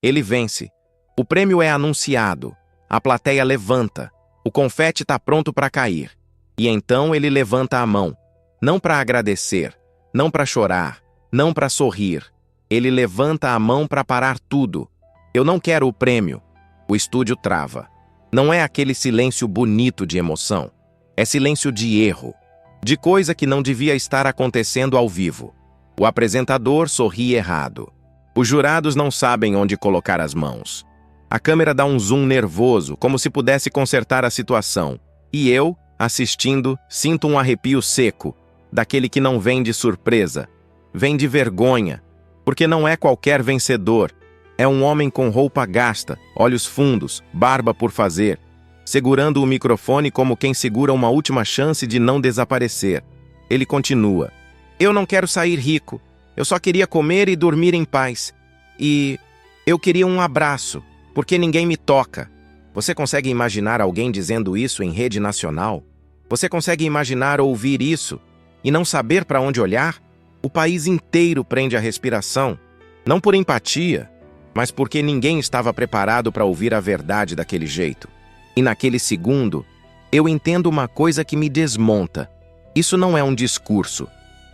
Ele vence. O prêmio é anunciado. A plateia levanta. O confete está pronto para cair. E então ele levanta a mão. Não para agradecer, não para chorar, não para sorrir. Ele levanta a mão para parar tudo. Eu não quero o prêmio. O estúdio trava. Não é aquele silêncio bonito de emoção. É silêncio de erro. De coisa que não devia estar acontecendo ao vivo. O apresentador sorri errado. Os jurados não sabem onde colocar as mãos. A câmera dá um zoom nervoso, como se pudesse consertar a situação. E eu, assistindo, sinto um arrepio seco, daquele que não vem de surpresa. Vem de vergonha, porque não é qualquer vencedor. É um homem com roupa gasta, olhos fundos, barba por fazer, segurando o microfone como quem segura uma última chance de não desaparecer. Ele continua. Eu não quero sair rico. Eu só queria comer e dormir em paz. E eu queria um abraço, porque ninguém me toca. Você consegue imaginar alguém dizendo isso em rede nacional? Você consegue imaginar ouvir isso e não saber para onde olhar? O país inteiro prende a respiração, não por empatia, mas porque ninguém estava preparado para ouvir a verdade daquele jeito. E naquele segundo, eu entendo uma coisa que me desmonta. Isso não é um discurso.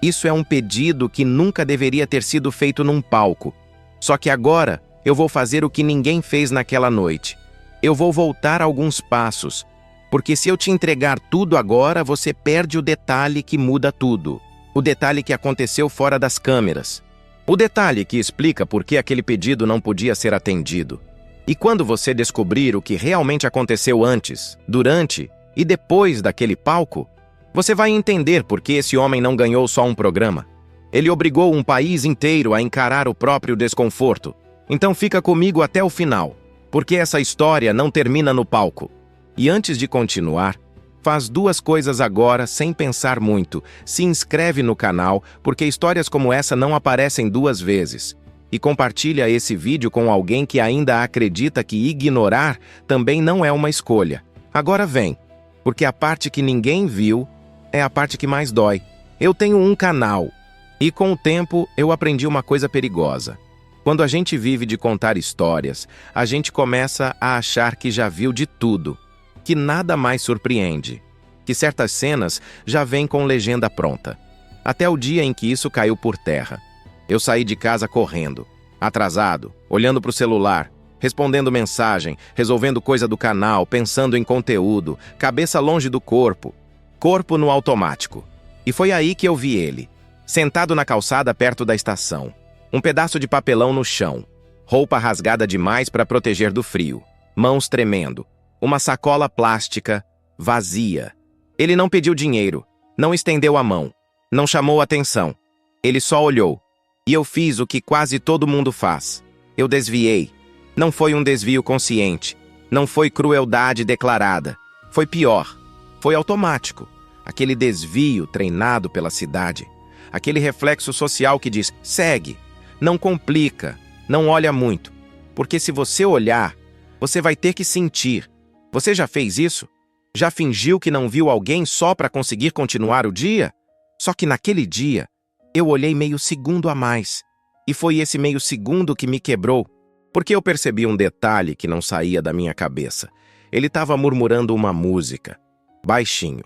Isso é um pedido que nunca deveria ter sido feito num palco. Só que agora eu vou fazer o que ninguém fez naquela noite. Eu vou voltar alguns passos, porque se eu te entregar tudo agora, você perde o detalhe que muda tudo. O detalhe que aconteceu fora das câmeras. O detalhe que explica por que aquele pedido não podia ser atendido. E quando você descobrir o que realmente aconteceu antes, durante e depois daquele palco, você vai entender por que esse homem não ganhou só um programa. Ele obrigou um país inteiro a encarar o próprio desconforto. Então fica comigo até o final, porque essa história não termina no palco. E antes de continuar, faz duas coisas agora sem pensar muito. Se inscreve no canal, porque histórias como essa não aparecem duas vezes. E compartilha esse vídeo com alguém que ainda acredita que ignorar também não é uma escolha. Agora vem, porque a parte que ninguém viu é a parte que mais dói. Eu tenho um canal. E com o tempo, eu aprendi uma coisa perigosa. Quando a gente vive de contar histórias, a gente começa a achar que já viu de tudo, que nada mais surpreende, que certas cenas já vêm com legenda pronta. Até o dia em que isso caiu por terra. Eu saí de casa correndo, atrasado, olhando para o celular, respondendo mensagem, resolvendo coisa do canal, pensando em conteúdo, cabeça longe do corpo, corpo no automático. E foi aí que eu vi ele, sentado na calçada perto da estação. Um pedaço de papelão no chão, roupa rasgada demais para proteger do frio, mãos tremendo, uma sacola plástica vazia. Ele não pediu dinheiro, não estendeu a mão, não chamou atenção. Ele só olhou. E eu fiz o que quase todo mundo faz. Eu desviei. Não foi um desvio consciente, não foi crueldade declarada. Foi pior, foi automático. Aquele desvio treinado pela cidade. Aquele reflexo social que diz, segue. Não complica, não olha muito, porque se você olhar, você vai ter que sentir. Você já fez isso? Já fingiu que não viu alguém só para conseguir continuar o dia? Só que naquele dia, eu olhei meio segundo a mais, e foi esse meio segundo que me quebrou, porque eu percebi um detalhe que não saía da minha cabeça. Ele estava murmurando uma música, baixinho,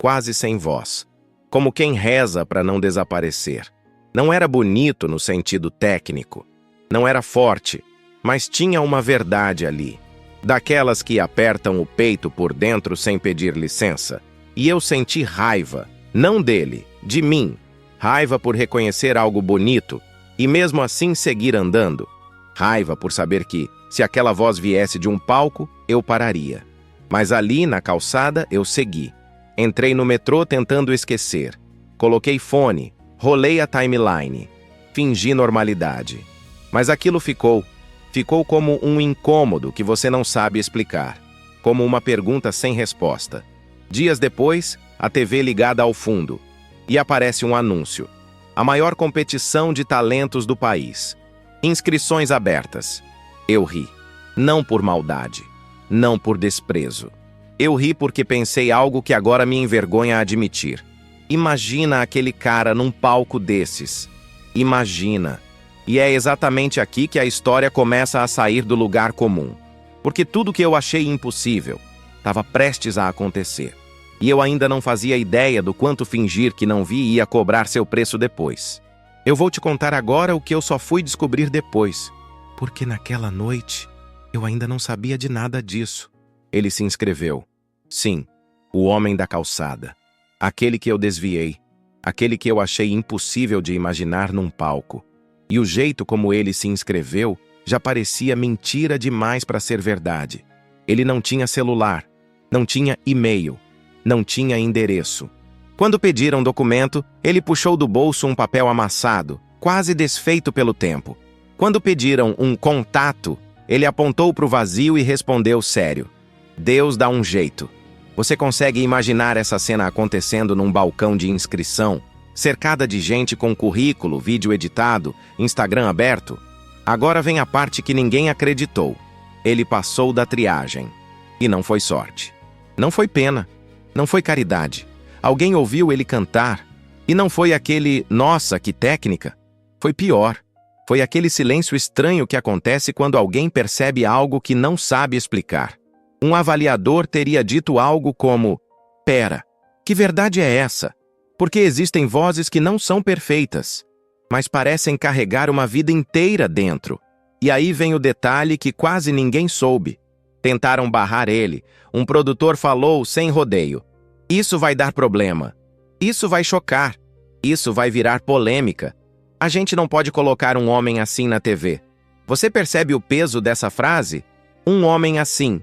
quase sem voz, como quem reza para não desaparecer. Não era bonito no sentido técnico, não era forte, mas tinha uma verdade ali, daquelas que apertam o peito por dentro sem pedir licença. E eu senti raiva, não dele, de mim, raiva por reconhecer algo bonito e mesmo assim seguir andando, raiva por saber que, se aquela voz viesse de um palco, eu pararia. Mas ali, na calçada, eu segui. Entrei no metrô tentando esquecer, coloquei fone, rolei a timeline, fingi normalidade. Mas aquilo ficou como um incômodo que você não sabe explicar, como uma pergunta sem resposta. Dias depois, a TV ligada ao fundo, e aparece um anúncio. A maior competição de talentos do país. Inscrições abertas. Eu ri. Não por maldade, não por desprezo. Eu ri porque pensei algo que agora me envergonha admitir. Imagina aquele cara num palco desses. Imagina. E é exatamente aqui que a história começa a sair do lugar comum. Porque tudo que eu achei impossível estava prestes a acontecer. E eu ainda não fazia ideia do quanto fingir que não vi ia cobrar seu preço depois. Eu vou te contar agora o que eu só fui descobrir depois. Porque naquela noite, eu ainda não sabia de nada disso. Ele se inscreveu. Sim, o homem da calçada. Aquele que eu desviei. Aquele que eu achei impossível de imaginar num palco. E o jeito como ele se inscreveu já parecia mentira demais para ser verdade. Ele não tinha celular, não tinha e-mail, não tinha endereço. Quando pediram documento, ele puxou do bolso um papel amassado, quase desfeito pelo tempo. Quando pediram um contato, ele apontou para o vazio e respondeu sério. Deus dá um jeito. Você consegue imaginar essa cena acontecendo num balcão de inscrição, cercada de gente com currículo, vídeo editado, Instagram aberto? Agora vem a parte que ninguém acreditou. Ele passou da triagem. E não foi sorte. Não foi pena. Não foi caridade. Alguém ouviu ele cantar. E não foi aquele, nossa, que técnica. Foi pior. Foi aquele silêncio estranho que acontece quando alguém percebe algo que não sabe explicar. Um avaliador teria dito algo como: pera, que verdade é essa? Porque existem vozes que não são perfeitas, mas parecem carregar uma vida inteira dentro. E aí vem o detalhe que quase ninguém soube. Tentaram barrar ele. Um produtor falou sem rodeio. Isso vai dar problema. Isso vai chocar. Isso vai virar polêmica. A gente não pode colocar um homem assim na TV. Você percebe o peso dessa frase? Um homem assim.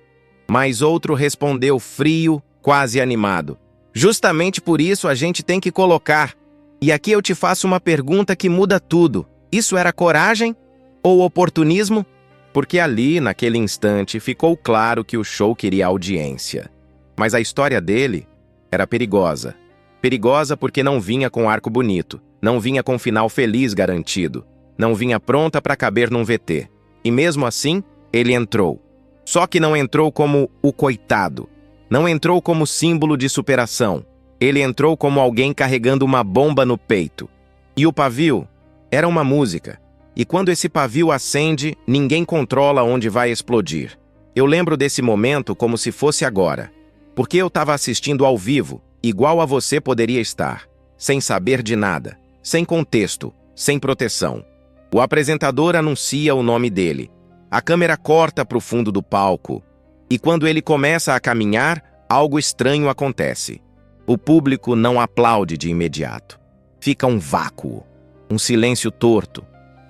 Mas outro respondeu frio, quase animado. Justamente por isso a gente tem que colocar. E aqui eu te faço uma pergunta que muda tudo. Isso era coragem ou oportunismo? Porque ali, naquele instante, ficou claro que o show queria audiência. Mas a história dele era perigosa. Perigosa porque não vinha com arco bonito, não vinha com final feliz garantido, não vinha pronta para caber num VT. E mesmo assim, ele entrou. Só que não entrou como o coitado. Não entrou como símbolo de superação. Ele entrou como alguém carregando uma bomba no peito. E o pavio era uma música. E quando esse pavio acende, ninguém controla onde vai explodir. Eu lembro desse momento como se fosse agora. Porque eu estava assistindo ao vivo, igual a você poderia estar. Sem saber de nada. Sem contexto. Sem proteção. O apresentador anuncia o nome dele. A câmera corta para o fundo do palco. E quando ele começa a caminhar, algo estranho acontece. O público não aplaude de imediato. Fica um vácuo, um silêncio torto,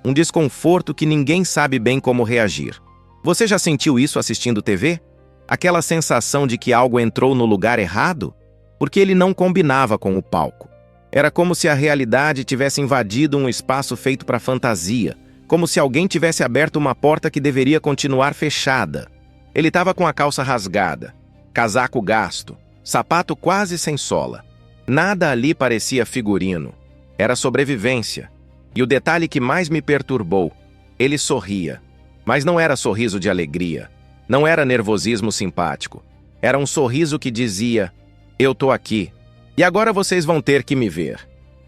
um desconforto que ninguém sabe bem como reagir. Você já sentiu isso assistindo TV? Aquela sensação de que algo entrou no lugar errado? Porque ele não combinava com o palco. Era como se a realidade tivesse invadido um espaço feito para fantasia, como se alguém tivesse aberto uma porta que deveria continuar fechada. Ele estava com a calça rasgada, casaco gasto, sapato quase sem sola. Nada ali parecia figurino. Era sobrevivência. E o detalhe que mais me perturbou, ele sorria. Mas não era sorriso de alegria. Não era nervosismo simpático. Era um sorriso que dizia: eu tô aqui. E agora vocês vão ter que me ver.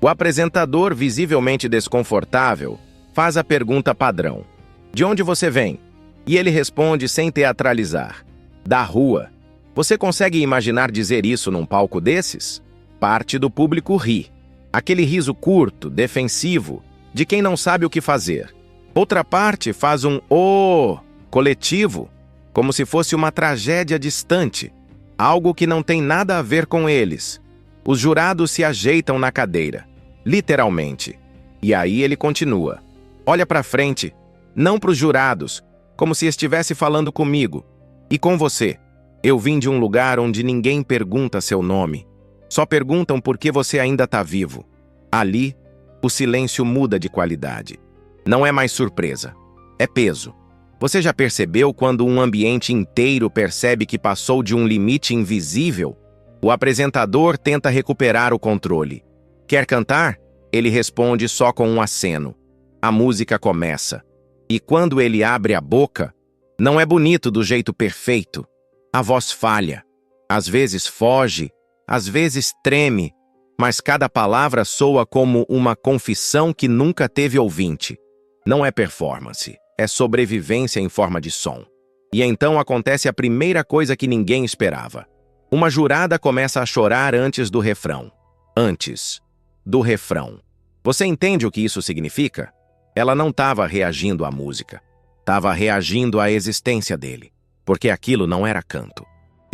O apresentador, visivelmente desconfortável, faz a pergunta padrão. De onde você vem? E ele responde sem teatralizar. Da rua. Você consegue imaginar dizer isso num palco desses? Parte do público ri. Aquele riso curto, defensivo, de quem não sabe o que fazer. Outra parte faz um "oh" coletivo, como se fosse uma tragédia distante, algo que não tem nada a ver com eles. Os jurados se ajeitam na cadeira, literalmente. E aí ele continua. Olha para frente, não para os jurados, como se estivesse falando comigo. E com você. Eu vim de um lugar onde ninguém pergunta seu nome. Só perguntam por que você ainda está vivo. Ali, o silêncio muda de qualidade. Não é mais surpresa. É peso. Você já percebeu quando um ambiente inteiro percebe que passou de um limite invisível? O apresentador tenta recuperar o controle. Quer cantar? Ele responde só com um aceno. A música começa. E quando ele abre a boca, não é bonito do jeito perfeito. A voz falha. Às vezes foge, às vezes treme, mas cada palavra soa como uma confissão que nunca teve ouvinte. Não é performance, é sobrevivência em forma de som. E então acontece a primeira coisa que ninguém esperava. Uma jurada começa a chorar antes do refrão. Antes do refrão. Você entende o que isso significa? Ela não estava reagindo à música. Estava reagindo à existência dele. Porque aquilo não era canto.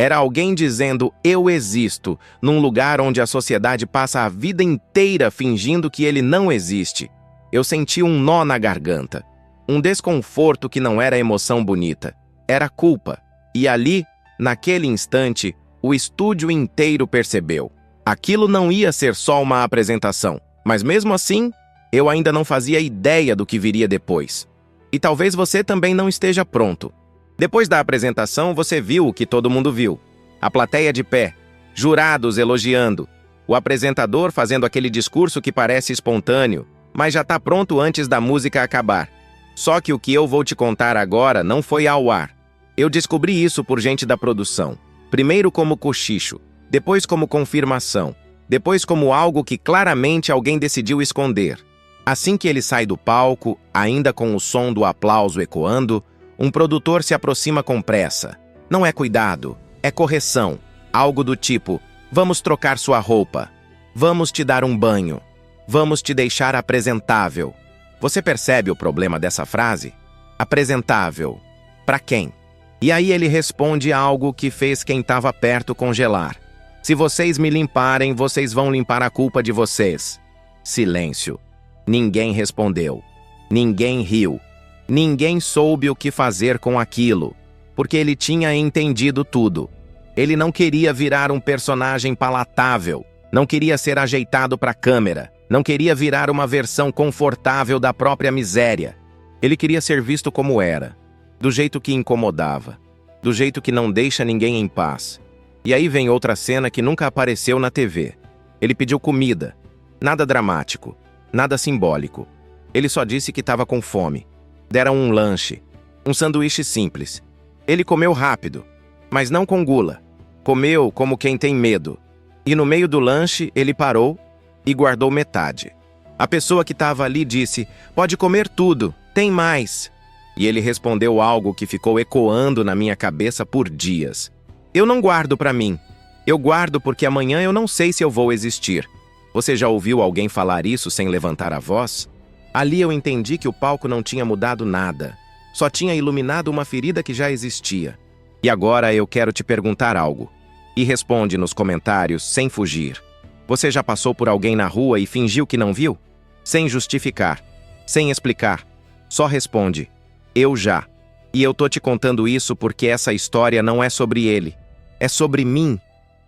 Era alguém dizendo, eu existo, num lugar onde a sociedade passa a vida inteira fingindo que ele não existe. Eu senti um nó na garganta. Um desconforto que não era emoção bonita. Era culpa. E ali, naquele instante, o estúdio inteiro percebeu. Aquilo não ia ser só uma apresentação. Mas mesmo assim, eu ainda não fazia ideia do que viria depois. E talvez você também não esteja pronto. Depois da apresentação, você viu o que todo mundo viu. A plateia de pé, jurados elogiando, o apresentador fazendo aquele discurso que parece espontâneo, mas já está pronto antes da música acabar. Só que o que eu vou te contar agora não foi ao ar. Eu descobri isso por gente da produção. Primeiro como cochicho, depois como confirmação, depois como algo que claramente alguém decidiu esconder. Assim que ele sai do palco, ainda com o som do aplauso ecoando, um produtor se aproxima com pressa. Não é cuidado, é correção. Algo do tipo, vamos trocar sua roupa, vamos te dar um banho, vamos te deixar apresentável. Você percebe o problema dessa frase? Apresentável. Para quem? E aí ele responde algo que fez quem estava perto congelar. Se vocês me limparem, vocês vão limpar a culpa de vocês. Silêncio. Ninguém respondeu. Ninguém riu. Ninguém soube o que fazer com aquilo, porque ele tinha entendido tudo. Ele não queria virar um personagem palatável, não queria ser ajeitado para a câmera, não queria virar uma versão confortável da própria miséria. Ele queria ser visto como era, do jeito que incomodava, do jeito que não deixa ninguém em paz. E aí vem outra cena que nunca apareceu na TV. Ele pediu comida, nada dramático, nada simbólico. Ele só disse que estava com fome. Deram um lanche, um sanduíche simples. Ele comeu rápido, mas não com gula. Comeu como quem tem medo. E no meio do lanche, ele parou e guardou metade. A pessoa que estava ali disse, pode comer tudo, tem mais. E ele respondeu algo que ficou ecoando na minha cabeça por dias. Eu não guardo para mim. Eu guardo porque amanhã eu não sei se eu vou existir. Você já ouviu alguém falar isso sem levantar a voz? Ali eu entendi que o palco não tinha mudado nada. Só tinha iluminado uma ferida que já existia. E agora eu quero te perguntar algo. E responde nos comentários sem fugir. Você já passou por alguém na rua e fingiu que não viu? Sem justificar, sem explicar. Só responde. Eu já. E eu tô te contando isso porque essa história não é sobre ele. É sobre mim.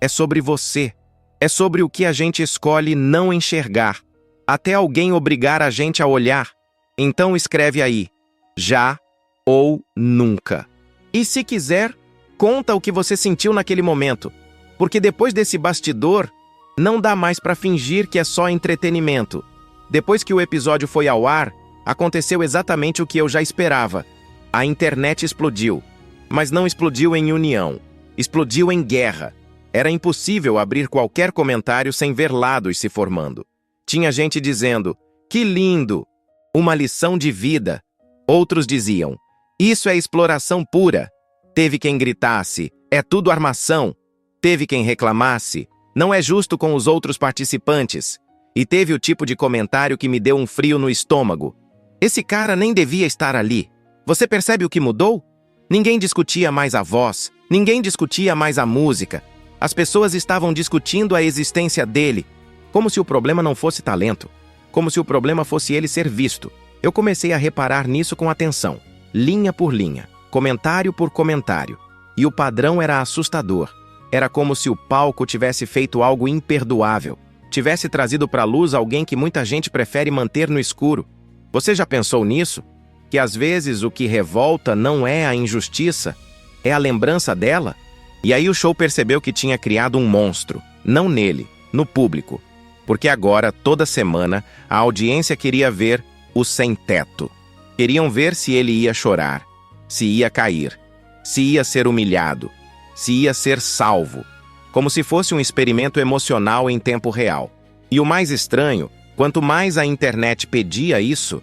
É sobre você. É sobre o que a gente escolhe não enxergar. Até alguém obrigar a gente a olhar. Então escreve aí, já ou nunca. E se quiser, conta o que você sentiu naquele momento. Porque depois desse bastidor, não dá mais para fingir que é só entretenimento. Depois que o episódio foi ao ar, aconteceu exatamente o que eu já esperava. A internet explodiu. Mas não explodiu em união. Explodiu em guerra. Era impossível abrir qualquer comentário sem ver lados se formando. Tinha gente dizendo, que lindo, uma lição de vida. Outros diziam, isso é exploração pura. Teve quem gritasse, é tudo armação. Teve quem reclamasse, não é justo com os outros participantes. E teve o tipo de comentário que me deu um frio no estômago. Esse cara nem devia estar ali. Você percebe o que mudou? Ninguém discutia mais a voz, ninguém discutia mais a música. As pessoas estavam discutindo a existência dele. Como se o problema não fosse talento. Como se o problema fosse ele ser visto. Eu comecei a reparar nisso com atenção. Linha por linha. Comentário por comentário. E o padrão era assustador. Era como se o palco tivesse feito algo imperdoável. Tivesse trazido para a luz alguém que muita gente prefere manter no escuro. Você já pensou nisso? Que às vezes o que revolta não é a injustiça, é a lembrança dela? E aí o show percebeu que tinha criado um monstro. Não nele, no público. Porque agora, toda semana, a audiência queria ver o sem-teto. Queriam ver se ele ia chorar, se ia cair, se ia ser humilhado, se ia ser salvo, como se fosse um experimento emocional em tempo real. E o mais estranho, quanto mais a internet pedia isso,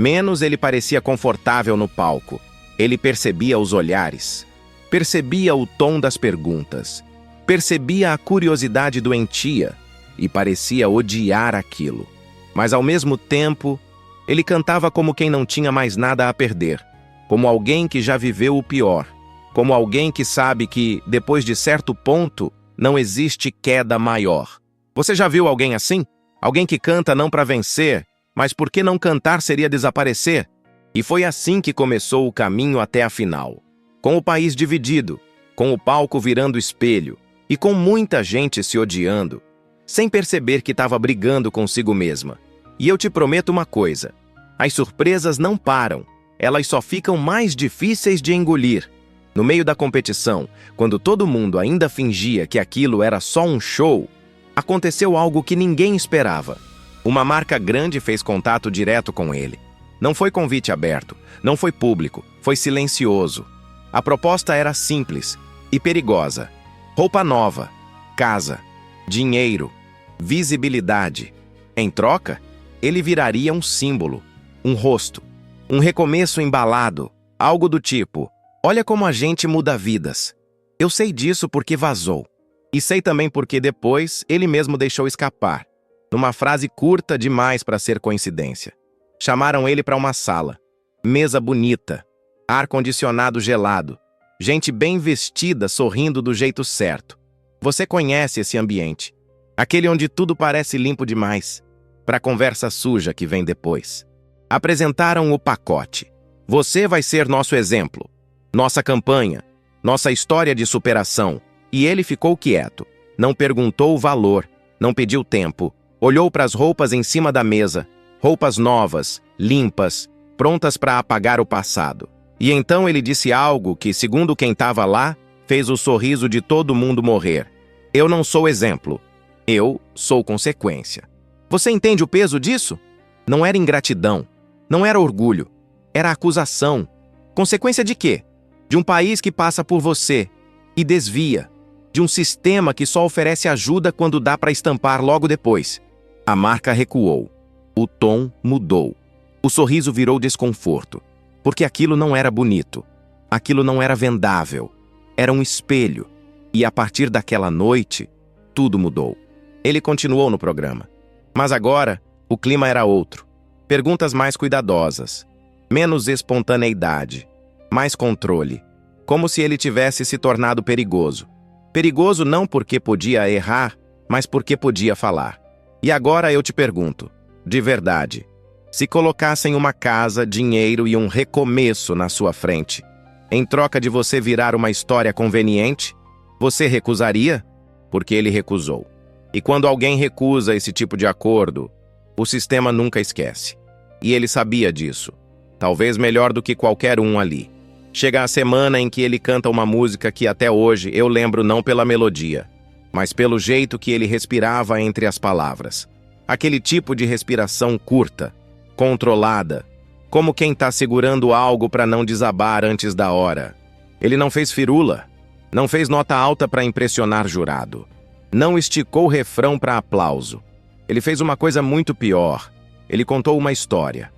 Menos ele parecia confortável no palco. Ele percebia os olhares, percebia o tom das perguntas, percebia a curiosidade doentia e parecia odiar aquilo. Mas ao mesmo tempo, ele cantava como quem não tinha mais nada a perder, como alguém que já viveu o pior, como alguém que sabe que, depois de certo ponto, não existe queda maior. Você já viu alguém assim? Alguém que canta não para vencer, mas porque não cantar seria desaparecer? E foi assim que começou o caminho até a final. Com o país dividido, com o palco virando espelho e com muita gente se odiando, sem perceber que estava brigando consigo mesma. E eu te prometo uma coisa, as surpresas não param, elas só ficam mais difíceis de engolir. No meio da competição, quando todo mundo ainda fingia que aquilo era só um show, aconteceu algo que ninguém esperava. Uma marca grande fez contato direto com ele. Não foi convite aberto, não foi público, foi silencioso. A proposta era simples e perigosa. Roupa nova, casa, dinheiro, visibilidade. Em troca, ele viraria um símbolo, um rosto, um recomeço embalado, algo do tipo: olha como a gente muda vidas. Eu sei disso porque vazou. E sei também porque depois ele mesmo deixou escapar, numa frase curta demais para ser coincidência. Chamaram ele para uma sala. Mesa bonita, ar-condicionado gelado, gente bem vestida sorrindo do jeito certo. Você conhece esse ambiente. Aquele onde tudo parece limpo demais, para a conversa suja que vem depois. Apresentaram o pacote. Você vai ser nosso exemplo, nossa campanha, nossa história de superação. E ele ficou quieto. Não perguntou o valor, não pediu tempo. Olhou para as roupas em cima da mesa, roupas novas, limpas, prontas para apagar o passado. E então ele disse algo que, segundo quem estava lá, fez o sorriso de todo mundo morrer. Eu não sou exemplo. Eu sou consequência. Você entende o peso disso? Não era ingratidão, não era orgulho, era acusação. Consequência de quê? De um país que passa por você e desvia, de um sistema que só oferece ajuda quando dá para estampar logo depois. A marca recuou. O tom mudou. O sorriso virou desconforto, porque aquilo não era bonito. Aquilo não era vendável. Era um espelho. E a partir daquela noite, tudo mudou. Ele continuou no programa. Mas agora, o clima era outro. Perguntas mais cuidadosas. Menos espontaneidade. Mais controle. Como se ele tivesse se tornado perigoso. Perigoso não porque podia errar, mas porque podia falar. E agora eu te pergunto, de verdade, se colocassem uma casa, dinheiro e um recomeço na sua frente, em troca de você virar uma história conveniente, você recusaria? Porque ele recusou. E quando alguém recusa esse tipo de acordo, o sistema nunca esquece. E ele sabia disso. Talvez melhor do que qualquer um ali. Chega a semana em que ele canta uma música que até hoje eu lembro não pela melodia, mas pelo jeito que ele respirava entre as palavras. Aquele tipo de respiração curta, controlada, como quem está segurando algo para não desabar antes da hora. Ele não fez firula, não fez nota alta para impressionar jurado, não esticou o refrão para aplauso. Ele fez uma coisa muito pior. Ele contou uma história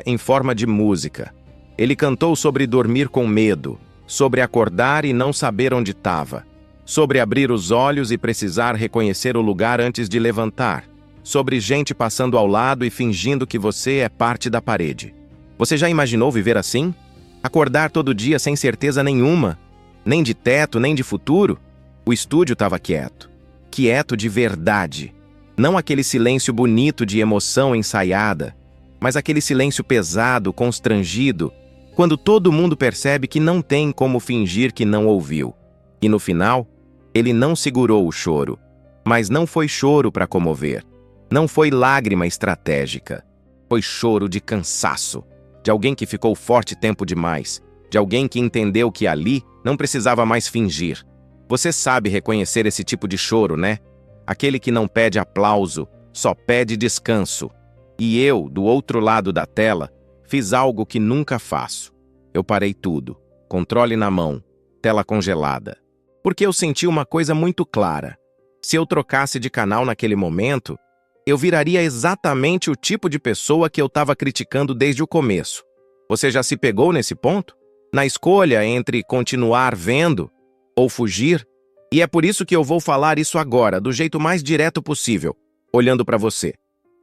em forma de música. Ele cantou sobre dormir com medo, sobre acordar e não saber onde estava, sobre abrir os olhos e precisar reconhecer o lugar antes de levantar, sobre gente passando ao lado e fingindo que você é parte da parede. Você já imaginou viver assim? Acordar todo dia sem certeza nenhuma, nem de teto, nem de futuro? O estúdio estava quieto. Quieto de verdade. Não aquele silêncio bonito de emoção ensaiada, mas aquele silêncio pesado, constrangido, quando todo mundo percebe que não tem como fingir que não ouviu. E no final, ele não segurou o choro. Mas não foi choro para comover. Não foi lágrima estratégica. Foi choro de cansaço. De alguém que ficou forte tempo demais. De alguém que entendeu que ali não precisava mais fingir. Você sabe reconhecer esse tipo de choro, né? Aquele que não pede aplauso, só pede descanso. E eu, do outro lado da tela, fiz algo que nunca faço. Eu parei tudo, controle na mão, tela congelada. Porque eu senti uma coisa muito clara. Se eu trocasse de canal naquele momento, eu viraria exatamente o tipo de pessoa que eu estava criticando desde o começo. Você já se pegou nesse ponto? Na escolha entre continuar vendo ou fugir? E é por isso que eu vou falar isso agora, do jeito mais direto possível, olhando para você.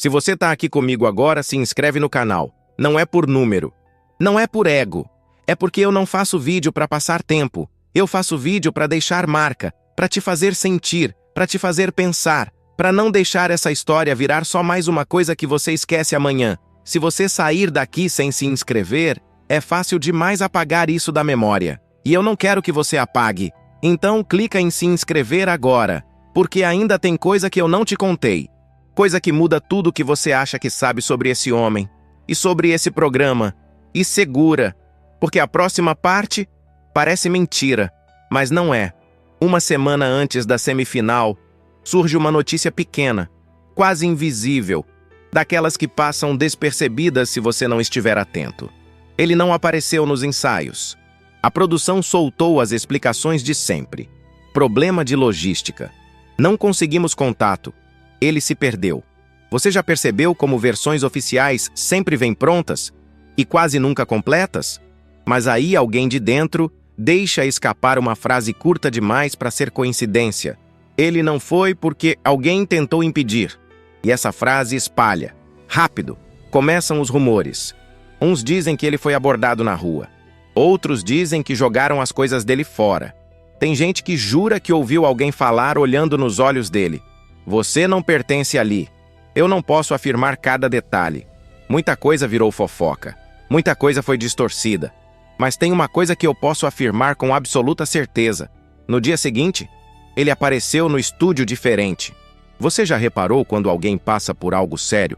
Se você está aqui comigo agora, se inscreve no canal. Não é por número. Não é por ego. É porque eu não faço vídeo para passar tempo. Eu faço vídeo para deixar marca, para te fazer sentir, para te fazer pensar, para não deixar essa história virar só mais uma coisa que você esquece amanhã. Se você sair daqui sem se inscrever, é fácil demais apagar isso da memória. E eu não quero que você apague. Então clica em se inscrever agora, porque ainda tem coisa que eu não te contei. Coisa que muda tudo o que você acha que sabe sobre esse homem e sobre esse programa. E segura, porque a próxima parte parece mentira, mas não é. Uma semana antes da semifinal, surge uma notícia pequena, quase invisível, daquelas que passam despercebidas se você não estiver atento. Ele não apareceu nos ensaios. A produção soltou as explicações de sempre. Problema de logística. Não conseguimos contato. Ele se perdeu. Você já percebeu como versões oficiais sempre vêm prontas e quase nunca completas? Mas aí alguém de dentro deixa escapar uma frase curta demais para ser coincidência. Ele não foi porque alguém tentou impedir. E essa frase espalha. Rápido. Começam os rumores. Uns dizem que ele foi abordado na rua. Outros dizem que jogaram as coisas dele fora. Tem gente que jura que ouviu alguém falar olhando nos olhos dele. Você não pertence ali. Eu não posso afirmar cada detalhe. Muita coisa virou fofoca. Muita coisa foi distorcida. Mas tem uma coisa que eu posso afirmar com absoluta certeza. No dia seguinte, ele apareceu no estúdio diferente. Você já reparou quando alguém passa por algo sério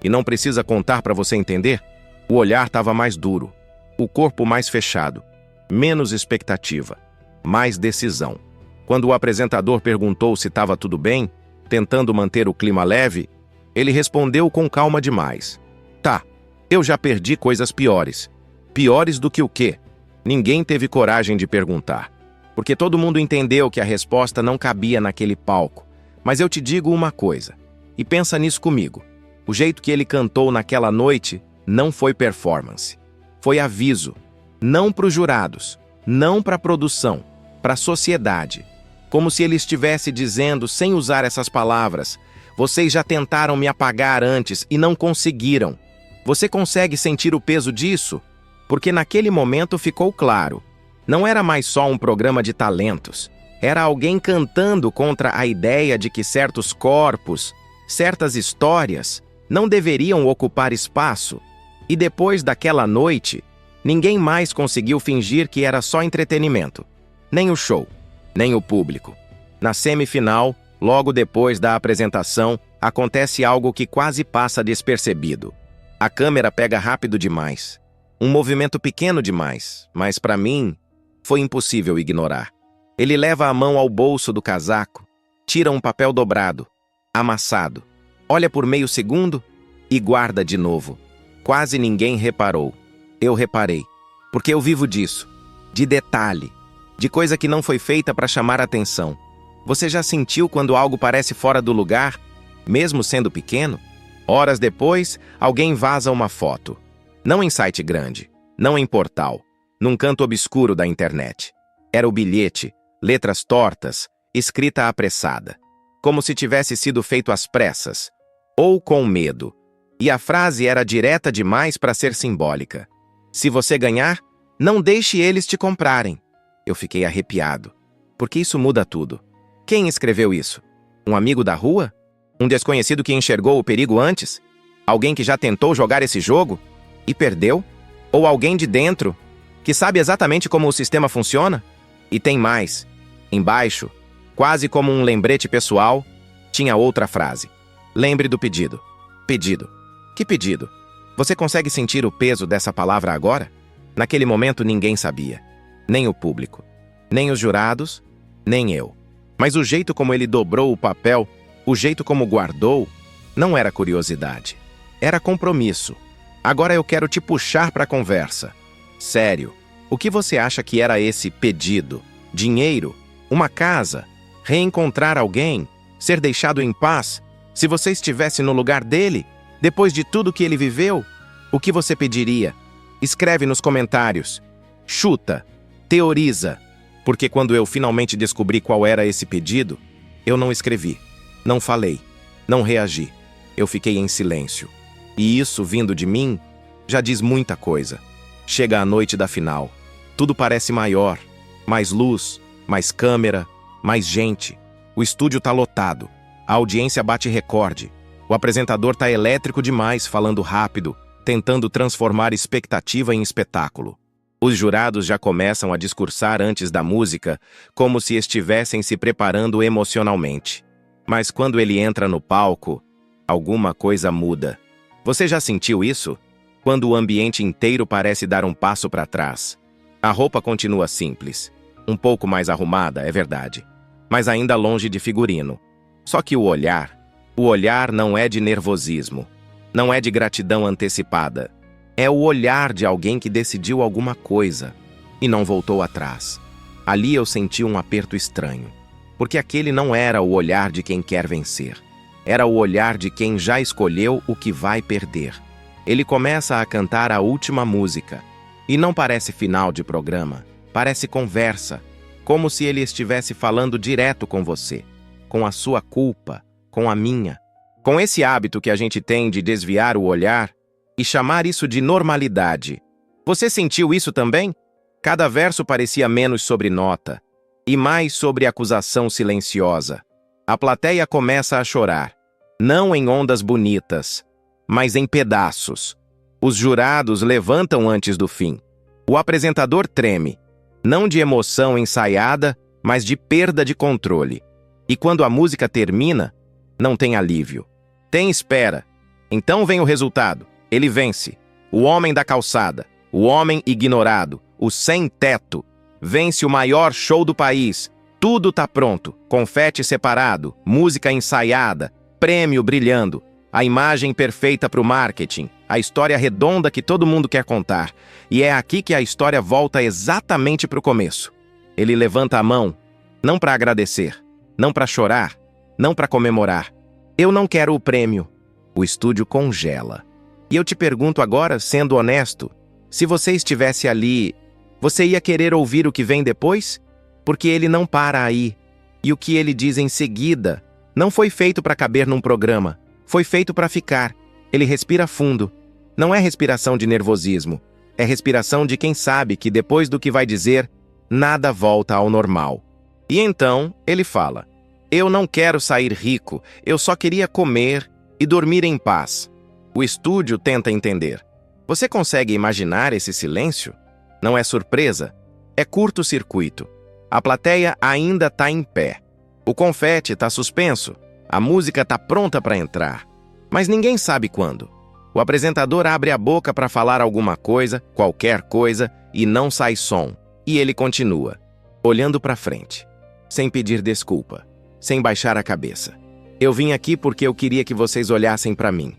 e não precisa contar para você entender? O olhar estava mais duro, o corpo mais fechado, menos expectativa, mais decisão. Quando o apresentador perguntou se estava tudo bem, tentando manter o clima leve, ele respondeu com calma demais. Tá, eu já perdi coisas piores. Piores do que o quê? Ninguém teve coragem de perguntar, porque todo mundo entendeu que a resposta não cabia naquele palco. Mas eu te digo uma coisa, e pensa nisso comigo. O jeito que ele cantou naquela noite não foi performance. Foi aviso. Não para os jurados, não para a produção, para a sociedade. Como se ele estivesse dizendo, sem usar essas palavras, vocês já tentaram me apagar antes e não conseguiram. Você consegue sentir o peso disso? Porque naquele momento ficou claro. Não era mais só um programa de talentos. Era alguém cantando contra a ideia de que certos corpos, certas histórias, não deveriam ocupar espaço. E depois daquela noite, ninguém mais conseguiu fingir que era só entretenimento. Nem o show, nem o público. Na semifinal, logo depois da apresentação, acontece algo que quase passa despercebido. A câmera pega rápido demais. Um movimento pequeno demais, mas para mim, foi impossível ignorar. Ele leva a mão ao bolso do casaco, tira um papel dobrado, amassado, olha por meio segundo e guarda de novo. Quase ninguém reparou. Eu reparei, porque eu vivo disso, de detalhe, de coisa que não foi feita para chamar atenção. Você já sentiu quando algo parece fora do lugar, mesmo sendo pequeno? Horas depois, alguém vaza uma foto. Não em site grande, não em portal, num canto obscuro da internet. Era o bilhete, letras tortas, escrita apressada, como se tivesse sido feito às pressas, ou com medo. E a frase era direta demais para ser simbólica. Se você ganhar, não deixe eles te comprarem. Eu fiquei arrepiado, porque isso muda tudo. Quem escreveu isso? Um amigo da rua? Um desconhecido que enxergou o perigo antes? Alguém que já tentou jogar esse jogo e perdeu? Ou alguém de dentro que sabe exatamente como o sistema funciona? E tem mais. Embaixo, quase como um lembrete pessoal, tinha outra frase. Lembre do pedido. Pedido. Que pedido? Você consegue sentir o peso dessa palavra agora? Naquele momento ninguém sabia. Nem o público. Nem os jurados. Nem eu. Mas o jeito como ele dobrou o papel, o jeito como guardou, não era curiosidade. Era compromisso. Agora eu quero te puxar para a conversa. Sério, o que você acha que era esse pedido? Dinheiro? Uma casa? Reencontrar alguém? Ser deixado em paz? Se você estivesse no lugar dele, depois de tudo que ele viveu, o que você pediria? Escreve nos comentários. Chuta, teoriza, porque quando eu finalmente descobri qual era esse pedido, eu não escrevi, não falei, não reagi. Eu fiquei em silêncio. E isso, vindo de mim, já diz muita coisa. Chega a noite da final. Tudo parece maior. Mais luz, mais câmera, mais gente. O estúdio tá lotado. A audiência bate recorde. O apresentador tá elétrico demais, falando rápido, tentando transformar expectativa em espetáculo. Os jurados já começam a discursar antes da música, como se estivessem se preparando emocionalmente. Mas quando ele entra no palco, alguma coisa muda. Você já sentiu isso? Quando o ambiente inteiro parece dar um passo para trás. A roupa continua simples. Um pouco mais arrumada, é verdade. Mas ainda longe de figurino. Só que o olhar não é de nervosismo. Não é de gratidão antecipada. É o olhar de alguém que decidiu alguma coisa e não voltou atrás. Ali eu senti um aperto estranho. Porque aquele não era o olhar de quem quer vencer. Era o olhar de quem já escolheu o que vai perder. Ele começa a cantar a última música. E não parece final de programa. Parece conversa. Como se ele estivesse falando direto com você. Com a sua culpa. Com a minha. Com esse hábito que a gente tem de desviar o olhar e chamar isso de normalidade. Você sentiu isso também? Cada verso parecia menos sobre nota e mais sobre acusação silenciosa. A plateia começa a chorar, não em ondas bonitas, mas em pedaços. Os jurados levantam antes do fim. O apresentador treme, não de emoção ensaiada, mas de perda de controle. E quando a música termina, não tem alívio. Tem espera. Então vem o resultado. Ele vence. O homem da calçada, o homem ignorado, o sem-teto. Vence o maior show do país. Tudo tá pronto. Confete separado, música ensaiada, prêmio brilhando, a imagem perfeita para o marketing, a história redonda que todo mundo quer contar. E é aqui que a história volta exatamente para o começo. Ele levanta a mão, não para agradecer, não para chorar, não para comemorar. Eu não quero o prêmio. O estúdio congela. E eu te pergunto agora, sendo honesto, se você estivesse ali, você ia querer ouvir o que vem depois? Porque ele não para aí. E o que ele diz em seguida não foi feito para caber num programa. Foi feito para ficar. Ele respira fundo. Não é respiração de nervosismo. É respiração de quem sabe que depois do que vai dizer, nada volta ao normal. E então ele fala: eu não quero sair rico, eu só queria comer e dormir em paz. O estúdio tenta entender. Você consegue imaginar esse silêncio? Não é surpresa? É curto-circuito. A plateia ainda está em pé. O confete está suspenso. A música está pronta para entrar. Mas ninguém sabe quando. O apresentador abre a boca para falar alguma coisa, qualquer coisa, e não sai som. E ele continua, olhando para frente, sem pedir desculpa, sem baixar a cabeça. Eu vim aqui porque eu queria que vocês olhassem para mim.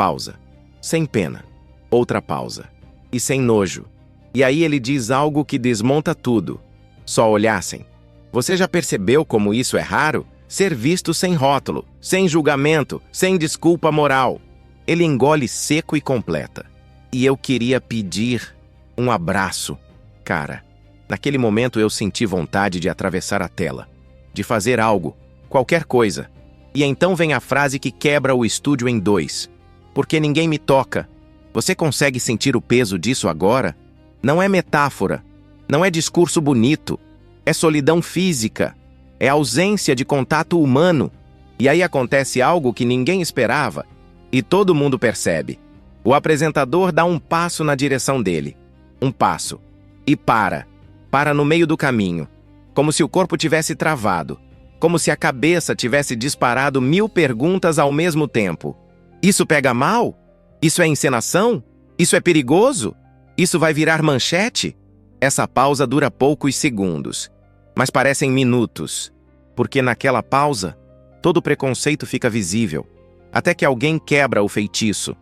Pausa. Sem pena. Outra pausa. E sem nojo. E aí ele diz algo que desmonta tudo. Só olhassem. Você já percebeu como isso é raro? Ser visto sem rótulo, sem julgamento, sem desculpa moral. Ele engole seco e completa. E eu queria pedir um abraço. Cara, naquele momento eu senti vontade de atravessar a tela. De fazer algo. Qualquer coisa. E então vem a frase que quebra o estúdio em dois. Porque ninguém me toca. Você consegue sentir o peso disso agora? Não é metáfora. Não é discurso bonito. É solidão física. É ausência de contato humano. E aí acontece algo que ninguém esperava. E todo mundo percebe. O apresentador dá um passo na direção dele. Um passo. E para. Para no meio do caminho. Como se o corpo tivesse travado. Como se a cabeça tivesse disparado 1000 perguntas ao mesmo tempo. Isso pega mal? Isso é encenação? Isso é perigoso? Isso vai virar manchete? Essa pausa dura poucos segundos, mas parecem minutos, porque naquela pausa, todo preconceito fica visível, até que alguém quebra o feitiço.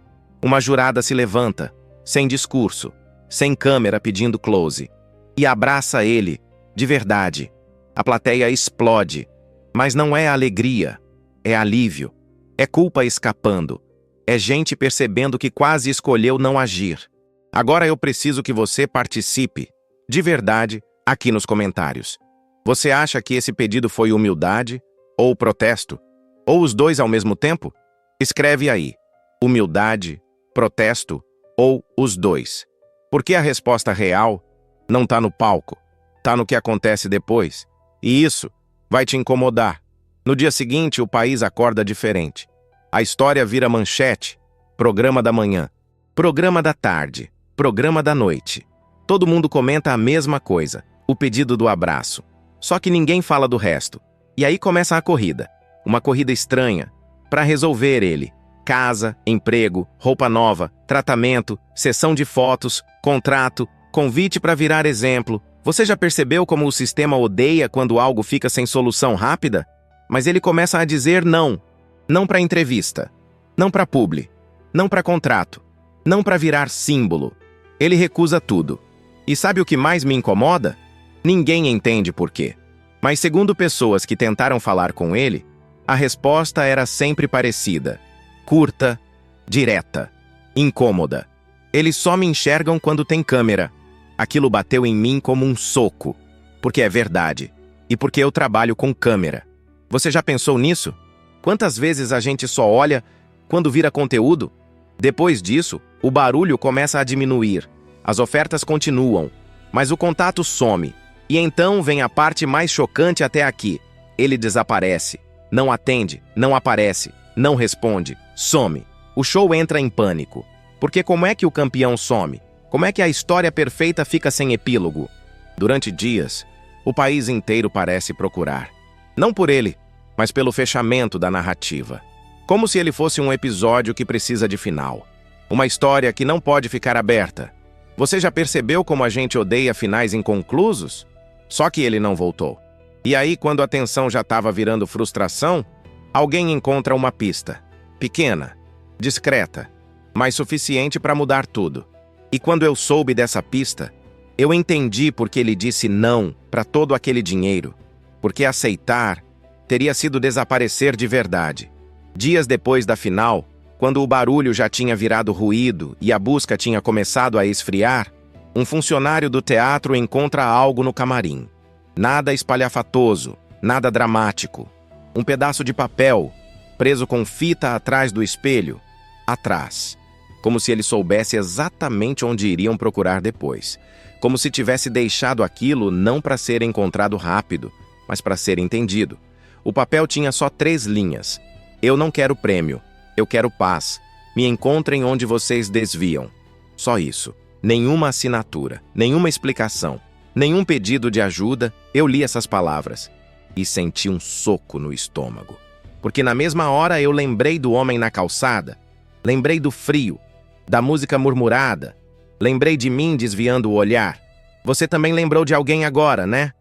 Uma jurada se levanta, sem discurso, sem câmera pedindo close, e abraça ele, de verdade. A plateia explode, mas não é alegria, é alívio. É culpa escapando. É gente percebendo que quase escolheu não agir. Agora eu preciso que você participe, de verdade, aqui nos comentários. Você acha que esse pedido foi humildade ou protesto? Ou os dois ao mesmo tempo? Escreve aí, humildade, protesto ou os dois. Porque a resposta real não está no palco, está no que acontece depois. E isso vai te incomodar. No dia seguinte, o país acorda diferente. A história vira manchete, programa da manhã, programa da tarde, programa da noite. Todo mundo comenta a mesma coisa, o pedido do abraço. Só que ninguém fala do resto. E aí começa a corrida. Uma corrida estranha, para resolver ele. Casa, emprego, roupa nova, tratamento, sessão de fotos, contrato, convite para virar exemplo. Você já percebeu como o sistema odeia quando algo fica sem solução rápida? Mas ele começa a dizer não. Não para entrevista. Não para publi. Não para contrato. Não para virar símbolo. Ele recusa tudo. E sabe o que mais me incomoda? Ninguém entende por quê. Mas segundo pessoas que tentaram falar com ele, a resposta era sempre parecida. Curta, direta, incômoda. Eles só me enxergam quando tem câmera. Aquilo bateu em mim como um soco. Porque é verdade. E porque eu trabalho com câmera. Você já pensou nisso? Quantas vezes a gente só olha quando vira conteúdo? Depois disso, o barulho começa a diminuir. As ofertas continuam, mas o contato some. E então vem a parte mais chocante até aqui. Ele desaparece. Não atende, não aparece, não responde, some. O show entra em pânico. Porque como é que o campeão some? Como é que a história perfeita fica sem epílogo? Durante dias, o país inteiro parece procurar. Não por ele, mas pelo fechamento da narrativa. Como se ele fosse um episódio que precisa de final. Uma história que não pode ficar aberta. Você já percebeu como a gente odeia finais inconclusos? Só que ele não voltou. E aí, quando a tensão já estava virando frustração, alguém encontra uma pista. Pequena, discreta, mas suficiente para mudar tudo. E quando eu soube dessa pista, eu entendi porque ele disse não para todo aquele dinheiro. Porque aceitar teria sido desaparecer de verdade. Dias depois da final, quando o barulho já tinha virado ruído e a busca tinha começado a esfriar, um funcionário do teatro encontra algo no camarim. Nada espalhafatoso, nada dramático. Um pedaço de papel, preso com fita atrás do espelho. Atrás. Como se ele soubesse exatamente onde iriam procurar depois. Como se tivesse deixado aquilo não para ser encontrado rápido, mas para ser entendido. O papel tinha só 3 linhas. Eu não quero prêmio. Eu quero paz. Me encontrem onde vocês desviam. Só isso. Nenhuma assinatura, nenhuma explicação, nenhum pedido de ajuda. Eu li essas palavras e senti um soco no estômago. Porque na mesma hora eu lembrei do homem na calçada, lembrei do frio, da música murmurada, lembrei de mim desviando o olhar. Você também lembrou de alguém agora, né?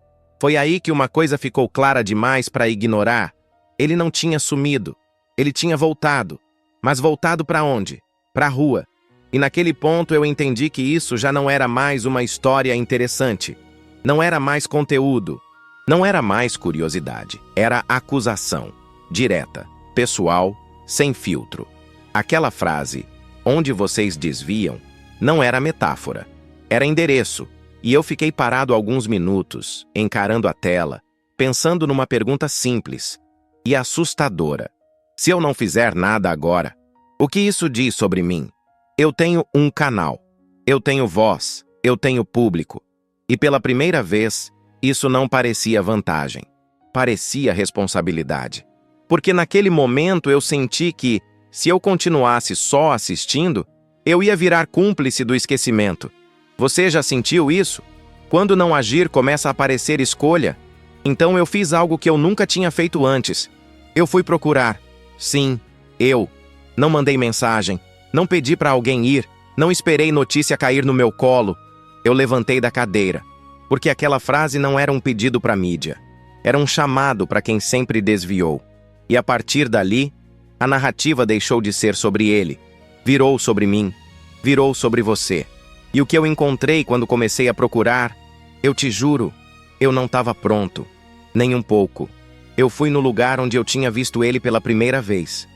Foi aí que uma coisa ficou clara demais para ignorar. Ele não tinha sumido. Ele tinha voltado. Mas voltado para onde? Para a rua. E naquele ponto eu entendi que isso já não era mais uma história interessante. Não era mais conteúdo. Não era mais curiosidade. Era acusação. Direta, pessoal, sem filtro. Aquela frase, onde vocês desviam, não era metáfora. Era endereço. E eu fiquei parado alguns minutos, encarando a tela, pensando numa pergunta simples e assustadora. Se eu não fizer nada agora, o que isso diz sobre mim? Eu tenho um canal, eu tenho voz, eu tenho público. E pela primeira vez, isso não parecia vantagem. Parecia responsabilidade. Porque naquele momento eu senti que, se eu continuasse só assistindo, eu ia virar cúmplice do esquecimento. Você já sentiu isso? Quando não agir começa a aparecer escolha. Então eu fiz algo que eu nunca tinha feito antes. Eu fui procurar. Sim, eu. Não mandei mensagem. Não pedi para alguém ir. Não esperei notícia cair no meu colo. Eu levantei da cadeira. Porque aquela frase não era um pedido para a mídia. Era um chamado para quem sempre desviou. E a partir dali, a narrativa deixou de ser sobre ele. Virou sobre mim. Virou sobre você. E o que eu encontrei quando comecei a procurar, eu te juro, eu não estava pronto. Nem um pouco. Eu fui no lugar onde eu tinha visto ele pela primeira vez.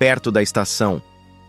perto da estação,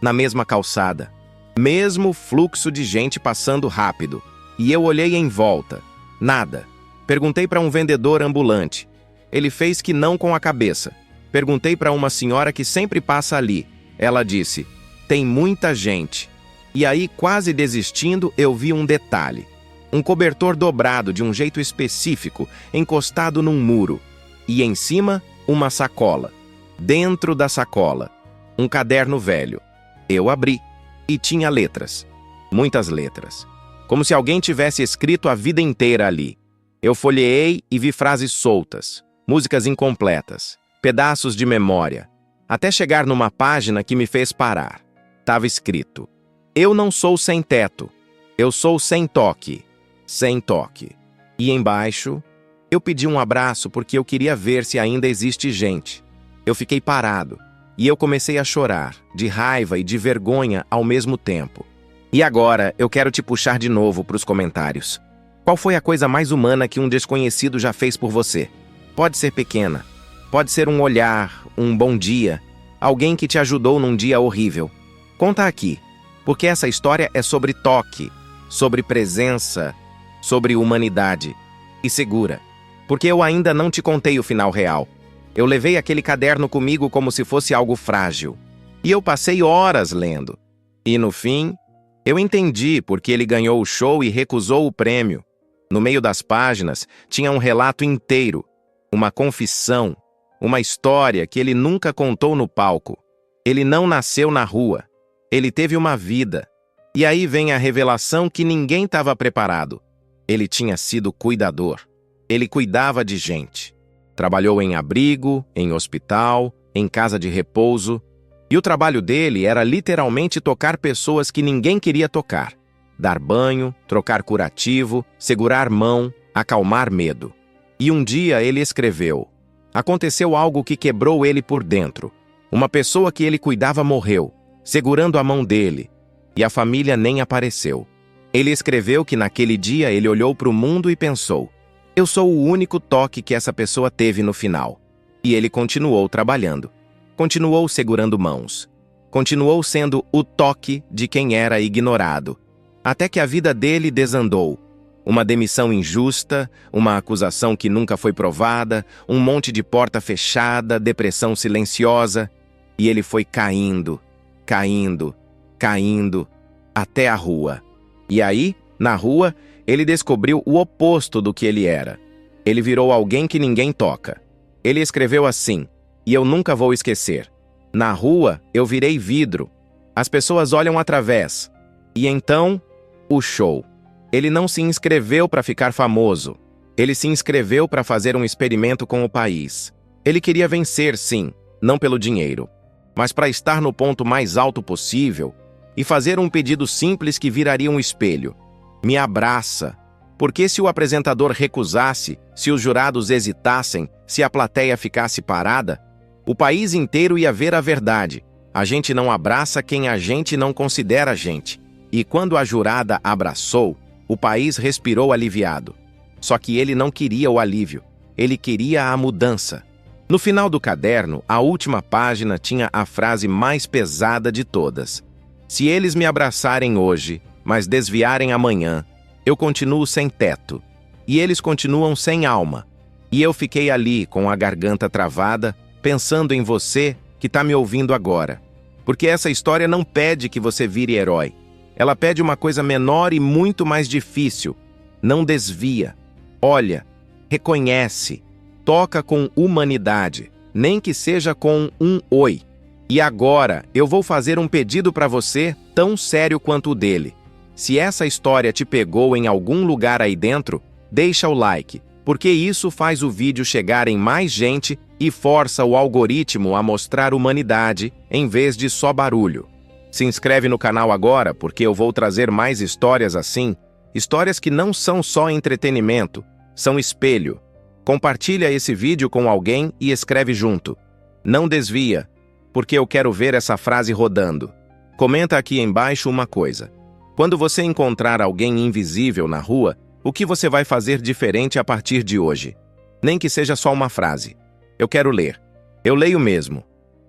na mesma calçada. Mesmo fluxo de gente passando rápido. E eu olhei em volta. Nada. Perguntei para um vendedor ambulante. Ele fez que não com a cabeça. Perguntei para uma senhora que sempre passa ali. Ela disse: tem muita gente. E aí, quase desistindo, eu vi um detalhe. Um cobertor dobrado de um jeito específico, encostado num muro. E em cima, uma sacola. Dentro da sacola, um caderno velho. Eu abri. E tinha letras. Muitas letras. Como se alguém tivesse escrito a vida inteira ali. Eu folheei e vi frases soltas, músicas incompletas, pedaços de memória, até chegar numa página que me fez parar. Tava escrito: eu não sou sem teto, eu sou sem toque, sem toque. E embaixo, eu pedi um abraço porque eu queria ver se ainda existe gente. Eu fiquei parado e eu comecei a chorar, de raiva e de vergonha ao mesmo tempo. E agora eu quero te puxar de novo para os comentários. Qual foi a coisa mais humana que um desconhecido já fez por você? Pode ser pequena, pode ser um olhar, um bom dia, alguém que te ajudou num dia horrível. Conta aqui, porque essa história é sobre toque, sobre presença, sobre humanidade. E segura, porque eu ainda não te contei o final real. Eu levei aquele caderno comigo como se fosse algo frágil. E eu passei horas lendo. E no fim, eu entendi porque ele ganhou o show e recusou o prêmio. No meio das páginas, tinha um relato inteiro, uma confissão, uma história que ele nunca contou no palco. Ele não nasceu na rua. Ele teve uma vida. E aí vem a revelação que ninguém estava preparado. Ele tinha sido cuidador. Ele cuidava de gente. Trabalhou em abrigo, em hospital, em casa de repouso. E o trabalho dele era literalmente tocar pessoas que ninguém queria tocar. Dar banho, trocar curativo, segurar mão, acalmar medo. E um dia ele escreveu: aconteceu algo que quebrou ele por dentro. Uma pessoa que ele cuidava morreu, segurando a mão dele. E a família nem apareceu. Ele escreveu que naquele dia ele olhou para o mundo e pensou: eu sou o único toque que essa pessoa teve no final. E ele continuou trabalhando. Continuou segurando mãos. Continuou sendo o toque de quem era ignorado. Até que a vida dele desandou. Uma demissão injusta, uma acusação que nunca foi provada, um monte de porta fechada, depressão silenciosa. E ele foi caindo, caindo, caindo, até a rua. E aí, na rua, ele descobriu o oposto do que ele era. Ele virou alguém que ninguém toca. Ele escreveu assim, e eu nunca vou esquecer: na rua, eu virei vidro. As pessoas olham através. E então, o show. Ele não se inscreveu para ficar famoso. Ele se inscreveu para fazer um experimento com o país. Ele queria vencer, sim, não pelo dinheiro, mas para estar no ponto mais alto possível e fazer um pedido simples que viraria um espelho. Me abraça. Porque se o apresentador recusasse, se os jurados hesitassem, se a plateia ficasse parada, o país inteiro ia ver a verdade. A gente não abraça quem a gente não considera gente. E quando a jurada abraçou, o país respirou aliviado. Só que ele não queria o alívio. Ele queria a mudança. No final do caderno, a última página tinha a frase mais pesada de todas: se eles me abraçarem hoje, mas desviarem amanhã, eu continuo sem teto. E eles continuam sem alma. E eu fiquei ali, com a garganta travada, pensando em você que está me ouvindo agora. Porque essa história não pede que você vire herói. Ela pede uma coisa menor e muito mais difícil. Não desvia. Olha, reconhece. Toca com humanidade, nem que seja com um oi. E agora, eu vou fazer um pedido para você tão sério quanto o dele. Se essa história te pegou em algum lugar aí dentro, deixa o like, porque isso faz o vídeo chegar em mais gente e força o algoritmo a mostrar humanidade em vez de só barulho. Se inscreve no canal agora, porque eu vou trazer mais histórias assim, histórias que não são só entretenimento, são espelho. Compartilha esse vídeo com alguém e escreve junto. Não desvia, porque eu quero ver essa frase rodando. Comenta aqui embaixo uma coisa. Quando você encontrar alguém invisível na rua, o que você vai fazer diferente a partir de hoje? Nem que seja só uma frase. Eu quero ler. Eu leio mesmo.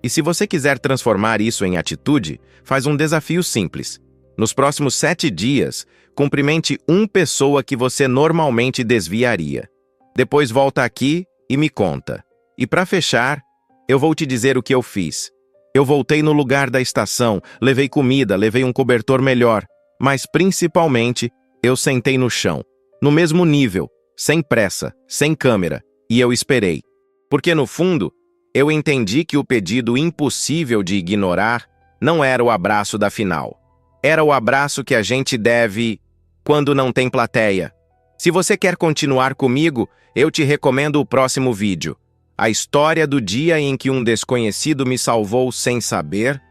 E se você quiser transformar isso em atitude, faz um desafio simples. Nos próximos 7 dias, cumprimente uma pessoa que você normalmente desviaria. Depois volta aqui e me conta. E para fechar, eu vou te dizer o que eu fiz. Eu voltei no lugar da estação, levei comida, levei um cobertor melhor, mas principalmente, eu sentei no chão, no mesmo nível, sem pressa, sem câmera, e eu esperei. Porque no fundo, eu entendi que o pedido impossível de ignorar não era o abraço da final. Era o abraço que a gente deve quando não tem plateia. Se você quer continuar comigo, eu te recomendo o próximo vídeo. A história do dia em que um desconhecido me salvou sem saber